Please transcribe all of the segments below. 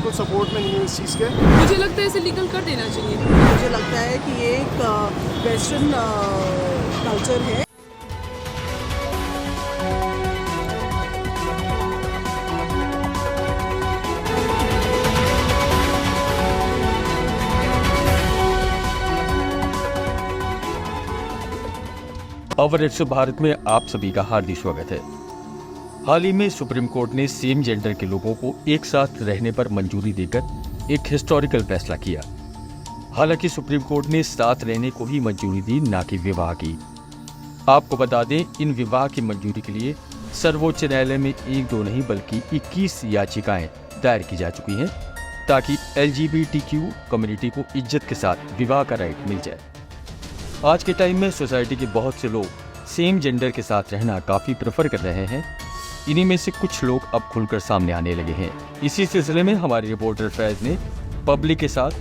बिल्कुल सपोर्ट में नहीं हूँ इस चीज़ के। मुझे लगता है इसे लीगल कर देना चाहिए। मुझे लगता है कि ये एक वेस्टर्न कल्चर है। पावर एक्सो भारत में आप सभी का हार्दिक स्वागत है। हाल ही में सुप्रीम कोर्ट ने सेम जेंडर के लोगों को एक साथ रहने पर मंजूरी देकर एक हिस्टोरिकल फैसला किया। हालांकि सुप्रीम कोर्ट ने साथ रहने को ही मंजूरी दी, ना कि विवाह की। आपको बता दें, इन विवाह की मंजूरी के लिए सर्वोच्च न्यायालय में एक दो नहीं बल्कि 21 याचिकाएं दायर की जा चुकी हैं, ताकि LGBTQ कम्युनिटी को इज्जत के साथ विवाह का राइट मिल जाए। आज के टाइम में सोसाइटी के बहुत से लोग सेम जेंडर के साथ रहना काफ़ी प्रेफर कर रहे हैं। इन्हीं में से कुछ लोग अब खुलकर सामने आने लगे हैं। इसी सिलसिले में हमारे रिपोर्टर फैज ने पब्लिक के साथ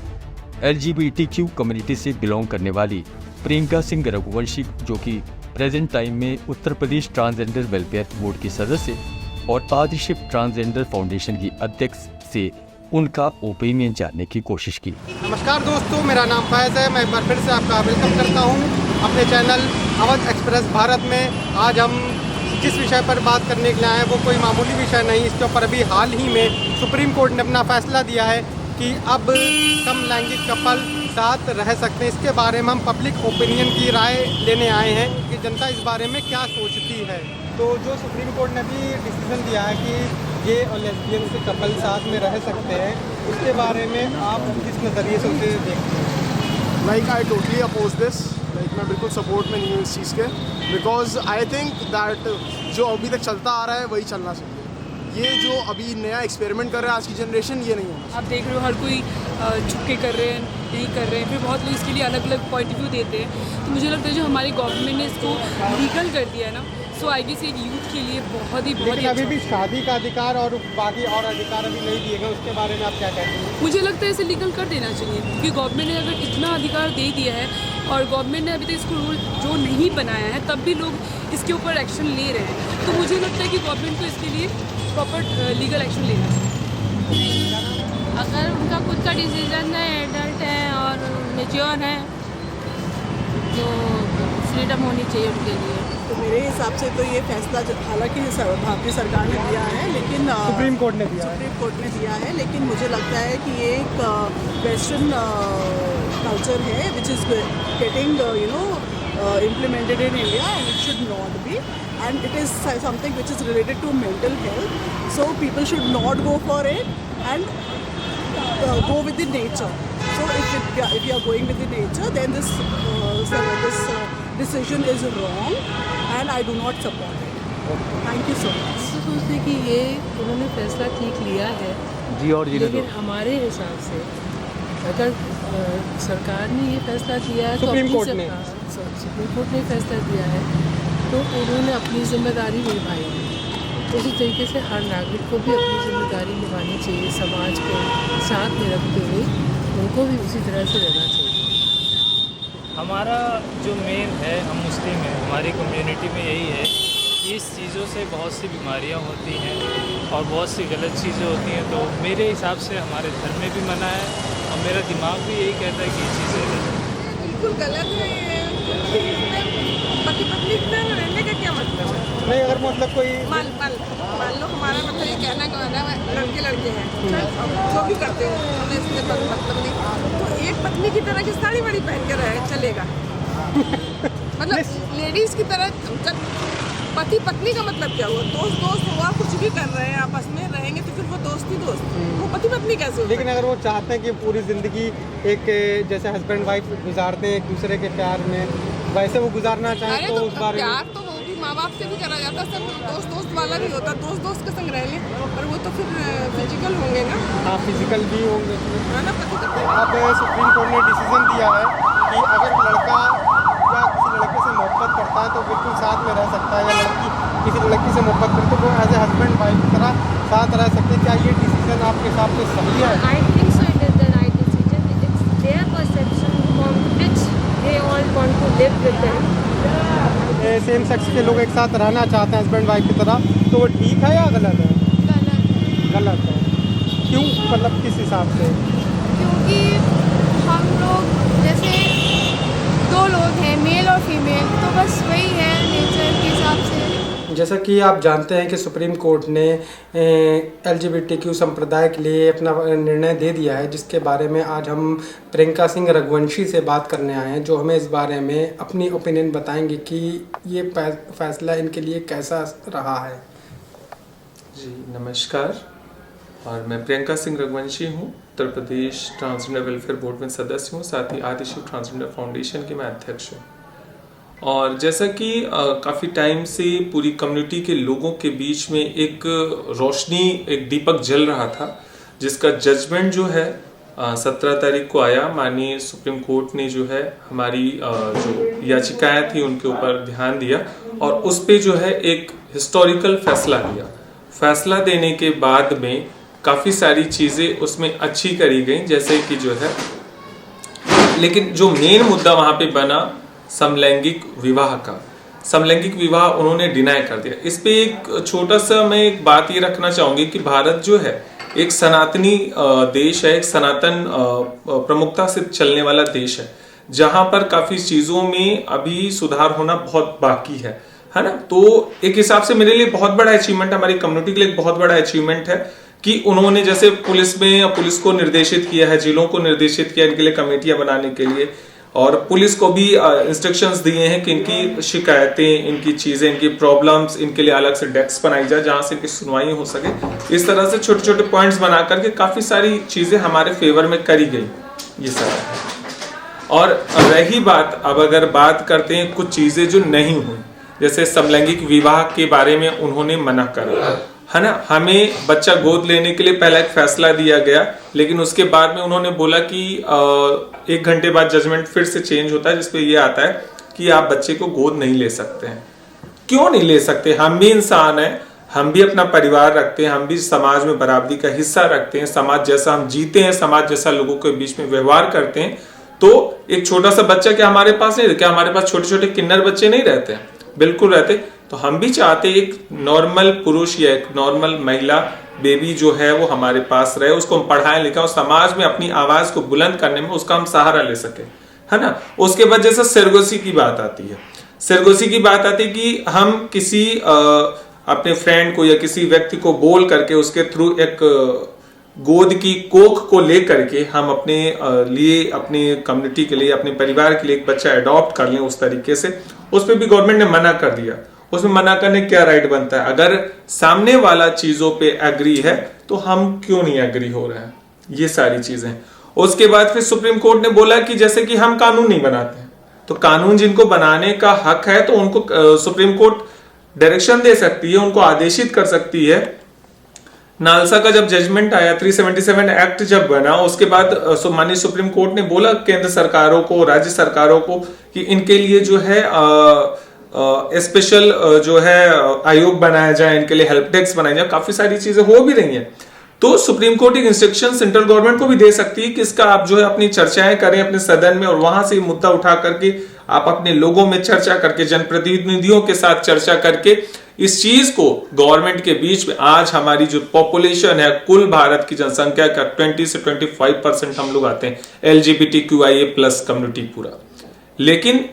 LGBTQ कम्युनिटी से बिलोंग करने वाली प्रियंका सिंह रघुवंशी, जो कि प्रेजेंट टाइम में Uttar Pradesh transgender welfare board की सदस्य और आदिशिव ट्रांसजेंडर फाउंडेशन की अध्यक्ष से उनका ओपिनियन जानने की कोशिश की। नमस्कार दोस्तों, मेरा नाम फैज़ है। मैं एक बार फिर से आपका वेलकम करता हूं अपने चैनल अवध एक्सप्रेस भारत में। आज हम जिस विषय पर बात करने के लिए आए हैं वो कोई मामूली विषय नहीं। इसके ऊपर अभी हाल ही में सुप्रीम कोर्ट ने अपना फैसला दिया है कि अब समलैंगिक कपल साथ रह सकते हैं। इसके बारे में हम पब्लिक ओपिनियन की राय लेने आए हैं कि जनता इस बारे में क्या सोचती है। तो जो सुप्रीम कोर्ट ने अभी डिसीजन दिया है कि गे और लेस्बियन से कपल साथ में रह सकते हैं, उसके बारे में आप किस नज़रिए से उसे देखते हैं? Like I totally oppose this. Like मैं बिल्कुल सपोर्ट में नहीं हूँ इस चीज़ के, बिकॉज आई थिंक दैट जो अभी तक चलता आ रहा है वही चलना चाहिए। ये जो अभी नया एक्सपेरिमेंट कर रहा है आज की जनरेशन, ये नहीं होना। आप देख रहे हो हर कोई झुक के कर रहे हैं, नहीं कर रहे हैं, फिर बहुत लोग इसके लिए अलग अलग पॉइंट ऑफ व्यू देते हैं। तो मुझे लगता है जो हमारी गवर्नमेंट ने इसको लीगल कर दिया है ना, सो आई गेस एक यूथ के लिए बहुत ही लेकिन अभी भी शादी का अधिकार और बाकी और अधिकार अभी नहीं दिए गए, उसके बारे में आप क्या कहते हैं? मुझे लगता है इसे लीगल कर देना चाहिए, क्योंकि गवर्नमेंट ने अगर इतना अधिकार दे दिया है और गवर्नमेंट ने अभी तक इसको रूल जो नहीं बनाया है तब भी लोग इसके ऊपर एक्शन ले रहे हैं। तो मुझे लगता है कि गवर्नमेंट को इसके लिए प्रॉपर लीगल एक्शन लेना चाहिए। अगर उनका खुद का डिसीजन है, एडल्ट है और मेच्योर है, तो फ्रीडम होनी चाहिए उनके लिए। तो मेरे हिसाब से तो ये फैसला हालांकि भारतीय सरकार ने दिया है, लेकिन सुप्रीम कोर्ट ने दिया है, लेकिन मुझे लगता है कि ये एक वेस्टर्न कल्चर है which is getting implemented in India, and it should not be, and it is something which is related to mental health, so people should not go for it and go with the nature. So if you are going with the nature, then this decision is wrong and I do not support it. Thank you so much. तो सोचते कि ये उन्होंने फैसला ठीक लिया है जी, और लेकिन हमारे हिसाब से अगर सरकार ने ये फैसला दिया है, सुप्रीम कोर्ट ने फैसला दिया है, तो उन्होंने अपनी जिम्मेदारी निभाई है। उसी तरीके से हर नागरिक को भी अपनी जिम्मेदारी निभानी चाहिए, समाज को साथ में रखते हुए उनको भी उसी तरह से रहना चाहिए। हमारा जो मेन है, हम मुस्लिम हैं, हमारी कम्युनिटी में यही है कि इस चीज़ों से बहुत सी बीमारियां होती हैं और बहुत सी गलत चीज़ें होती हैं। तो मेरे हिसाब से हमारे धर्म में भी मना है और मेरा दिमाग भी यही कहता है कि ये चीज़ें बिल्कुल गलत है। पति पत्नी में रहने का क्या मतलब है? नहीं, अगर मतलब कोई मान लो हमारा मतलब ये कहना लड़के हैं, जो भी करते हैं हमें इससे मतलब नहीं। तो एक पत्नी की तरह की साड़ी वाड़ी पहन के रहे चलेगा? मतलब लेडीज़ की तरह पति पत्नी का मतलब क्या हुआ? दोस्त हुआ, कुछ भी कर रहे हैं आपस में रहेंगे तो फिर वो दोस्त ही दोस्त, वो पति पत्नी कैसे होता? लेकिन अगर वो चाहते हैं कि पूरी ज़िंदगी एक जैसे हस्बैंड वाइफ गुजारते हैं एक दूसरे के प्यार में, वैसे वो गुजारना चाहें तो उस बारे में प्यार तो वो भी माँ बाप से भी करा जाता है, सब दोस्त वाला भी होता, दोस्त के संग रह लें, पर वो तो फिर फिजिकल होंगे ना। हाँ, फिजिकल भी होंगे ना पति पत्नी। अब सुप्रीम कोर्ट ने डिसीजन दिया है कि अगर लड़का या किसी लड़के से मोहब्बत करता है तो बिल्कुल साथ में रह सकता है, या लड़की किसी लड़की से मोहब्बत करते तो वो एज ए हस्बैंड वाइफ की तरह साथ रह सकते हैं। क्या ये डिसीजन आपके हिसाब से सही है? I think so. It is the right decision. It's their perception from which they all want to live with them. Same sex के लोग एक साथ रहना चाहते हैं हस्बैंड वाइफ की तरह, तो वो ठीक है या गलत है? गलत गलत है। क्यों, मतलब किस हिसाब से? क्योंकि हम लोग जैसे 2 लोग हैं, मेल और फीमेल, तो बस वही है नेचर के हिसाब से। जैसा कि आप जानते हैं कि सुप्रीम कोर्ट ने LGBTQ संप्रदाय के लिए अपना निर्णय दे दिया है, जिसके बारे में आज हम प्रियंका सिंह रघुवंशी से बात करने आए हैं, जो हमें इस बारे में अपनी ओपिनियन बताएंगे कि ये फैसला इनके लिए कैसा रहा है। जी नमस्कार, और मैं प्रियंका सिंह रघुवंशी हूँ, Uttar Pradesh transgender welfare board में सदस्य हूँ, साथ ही आदिशिव ट्रांसजेंडर फाउंडेशन के मैं अध्यक्ष हूँ। और जैसा कि काफ़ी टाइम से पूरी कम्युनिटी के लोगों के बीच में एक रोशनी, एक दीपक जल रहा था, जिसका जजमेंट जो है 17 तारीख को आया। माननीय सुप्रीम कोर्ट ने जो है हमारी जो याचिकाएं थी उनके ऊपर ध्यान दिया और उस पे जो है एक हिस्टोरिकल फैसला दिया। फैसला देने के बाद में काफ़ी सारी चीज़ें उसमें अच्छी करी गई, जैसे कि जो है, लेकिन जो मेन मुद्दा वहाँ पे बना समलैंगिक विवाह का, समलैंगिक विवाह उन्होंने डिनाई कर दिया। इस पे एक छोटा सा मैं एक बात ये रखना चाहूँगी कि भारत जो है एक सनातनी देश है, एक सनातन प्रमुखता से चलने वाला देश है, जहाँ पर काफ़ी चीज़ों में अभी सुधार होना बहुत बाकी है ना। तो एक हिसाब से मेरे लिए बहुत बड़ा अचीवमेंट है, हमारी कम्युनिटी के लिए एक बहुत बड़ा अचीवमेंट है कि उन्होंने जैसे पुलिस को निर्देशित किया है, जिलों को निर्देशित किया इनके लिए कमेटियां बनाने के लिए, और पुलिस को भी इंस्ट्रक्शंस दिए हैं कि इनकी शिकायतें, इनकी चीज़ें, इनकी प्रॉब्लम्स, इनके लिए अलग से डेस्क बनाई जाए जहाँ से इनकी सुनवाई हो सके। इस तरह से छोटे छोटे पॉइंट्स बना करके काफ़ी सारी चीज़ें हमारे फेवर में करी गई, ये सब। और रही बात, अब अगर बात करते हैं कुछ चीज़ें जो नहीं हुई, जैसे समलैंगिक विवाह के बारे में उन्होंने मना करा, है ना। हमें बच्चा गोद लेने के लिए पहला एक फैसला दिया गया, लेकिन उसके बाद में उन्होंने बोला कि 1 घंटे बाद जजमेंट फिर से चेंज होता है, जिसपे ये आता है कि आप बच्चे को गोद नहीं ले सकते हैं। क्यों नहीं ले सकते? हम भी इंसान हैं, हम भी अपना परिवार रखते हैं, हम भी समाज में बराबरी का हिस्सा रखते हैं, समाज जैसा हम जीते हैं, समाज जैसा लोगों के बीच में व्यवहार करते हैं। तो एक छोटा सा बच्चा क्या हमारे पास नहीं, क्या हमारे पास छोटे छोटे किन्नर बच्चे नहीं रहते हैं? बिल्कुल रहते। तो हम भी चाहते एक नॉर्मल पुरुष या एक नॉर्मल महिला बेबी जो है वो हमारे पास रहे, उसको हम पढ़ाएं लिखाएं और समाज में अपनी आवाज को बुलंद करने में उसका हम सहारा ले सके, है ना। उसके बाद जैसे सरगोशी की बात आती है, सरगोशी की बात आती है कि हम किसी अपने फ्रेंड को या किसी व्यक्ति को बोल करके उसके थ्रू एक गोद की कोख को लेकर के हम अपने लिए, अपनी कम्युनिटी के लिए, अपने परिवार के लिए एक बच्चा अडॉप्ट कर लें उस तरीके से, उस पर भी गवर्नमेंट ने मना कर दिया। उसमें मना करने क्या राइट बनता है? अगर सामने वाला चीजों पे एग्री है तो हम क्यों नहीं एग्री हो रहे हैं, ये सारी चीजें। उसके बाद फिर सुप्रीम कोर्ट ने बोला कि जैसे कि हम कानून नहीं बनाते हैं, तो कानून जिनको बनाने का हक है तो उनको सुप्रीम कोर्ट डायरेक्शन दे सकती है, उनको आदेशित कर सकती है। नालसा का जब जजमेंट आया, 377 एक्ट जब बना, उसके बाद माननीय सुप्रीम कोर्ट ने बोला केंद्र सरकारों को, राज्य सरकारों को कि इनके लिए जो है स्पेशल जो है आयोग बनाया जाए, इनके लिए हेल्प डेस्क बनाया जाए। काफी सारी चीजें हो भी रही हैं। तो सुप्रीम कोर्ट एक इंस्ट्रक्शन सेंट्रल गवर्नमेंट को भी दे सकती है कि इसका आप जो है अपनी चर्चाएं करें अपने सदन में, और वहां से मुद्दा उठा करके आप अपने लोगों में चर्चा करके, जनप्रतिनिधियों के साथ चर्चा करके इस चीज को गवर्नमेंट के बीच में, आज हमारी जो पॉपुलेशन है, कुल भारत की जनसंख्या का 20 से 25% हम लोग आते हैं LGBTQIA+ कम्युनिटी पूरा। लेकिन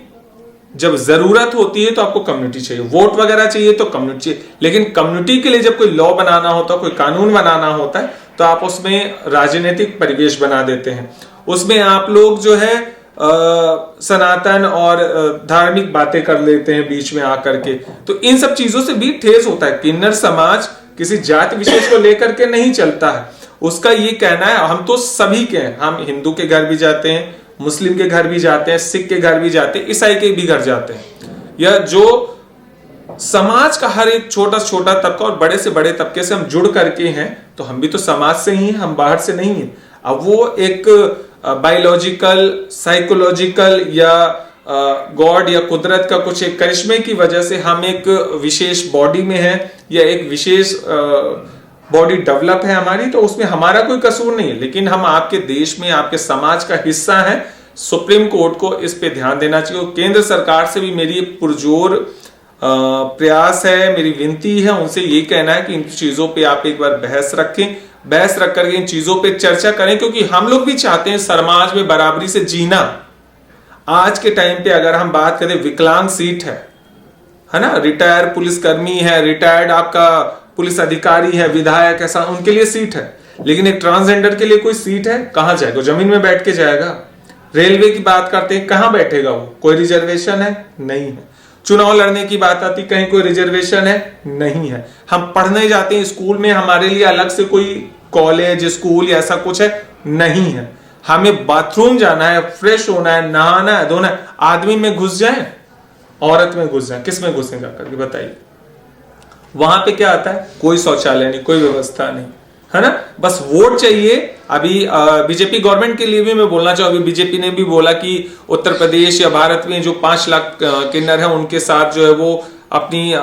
जब जरूरत होती है तो आपको कम्युनिटी चाहिए, वोट वगैरह चाहिए तो कम्युनिटी चाहिए, लेकिन कम्युनिटी के लिए जब कोई लॉ बनाना होता है, कोई कानून बनाना होता है, तो आप उसमें राजनीतिक परिवेश बना देते हैं। उसमें आप लोग जो है सनातन और धार्मिक बातें कर लेते हैं बीच में आकर के। तो इन सब चीजों से भी ठेस होता है। किन्नर समाज किसी जाति विशेष को लेकर के नहीं चलता है, उसका ये कहना है हम तो सभी के हैं, हम हिंदू के घर भी जाते हैं, मुस्लिम के घर भी जाते हैं, सिख के घर भी जाते हैं, ईसाई के भी घर जाते हैं, या जो समाज का हर एक छोटा छोटा तबका और बड़े से बड़े तबके से हम जुड़ करके हैं, तो हम भी तो समाज से ही हैं, हम बाहर से नहीं हैं। अब वो एक बायोलॉजिकल, साइकोलॉजिकल या गॉड या कुदरत का कुछ एक करिश्मे की वजह से हम एक विशेष बॉडी में हैं या एक विशेष बॉडी डेवलप है हमारी, तो उसमें हमारा कोई कसूर नहीं है। लेकिन हम आपके देश में, आपके समाज का हिस्सा हैं। सुप्रीम कोर्ट को इस पे ध्यान देना चाहिए। केंद्र सरकार से भी मेरी पुरजोर प्रयास है, मेरी विनती है, उनसे ये कहना है कि इन चीजों पे आप एक बार बहस रखें, बहस रख करके इन चीजों पे चर्चा करें, क्योंकि हम लोग भी चाहते हैं समाज में बराबरी से जीना। आज के टाइम पे अगर हम बात करें, विकलांग सीट है ना, रिटायर्ड पुलिसकर्मी है, रिटायर्ड आपका पुलिस अधिकारी है, विधायक ऐसा उनके लिए सीट है, लेकिन एक ट्रांसजेंडर के लिए कोई सीट है? कहां जाएगा? जमीन में बैठ के जाएगा। रेलवे की बात करते हैं, कहां बैठेगा वो? कोई रिजर्वेशन है? नहीं है। चुनाव लड़ने की बात आती, कहीं कोई रिजर्वेशन है? नहीं है। हम पढ़ने जाते हैं स्कूल में, हमारे लिए अलग से कोई कॉलेज स्कूल या ऐसा कुछ है? नहीं है। हमें बाथरूम जाना है, फ्रेश होना है, नहाना है, धोना है, आदमी में घुस जाए, औरत में घुस जाए, किस में घुसें जाकर के बताइए? वहां पे क्या आता है? कोई शौचालय नहीं, कोई व्यवस्था नहीं, है ना। बस वोट चाहिए। अभी बीजेपी गवर्नमेंट के लिए भी मैं बोलना चाहूँ, अभी बीजेपी ने भी बोला कि उत्तर प्रदेश या भारत में जो 5 लाख किन्नर है उनके साथ जो है वो अपनी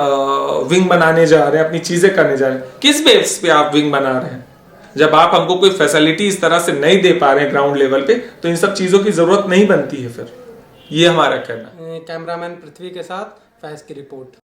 विंग बनाने जा रहे हैं, अपनी चीजें करने जा रहे हैं। किस बेस पे आप विंग बना रहे हैं? जब आप हमको कोई फैसिलिटी इस तरह से नहीं दे पा रहे हैं ग्राउंड लेवल पे, तो इन सब चीजों की जरूरत नहीं बनती है। फिर ये हमारा कहना। कैमरामैन पृथ्वी के साथ फैज की रिपोर्ट।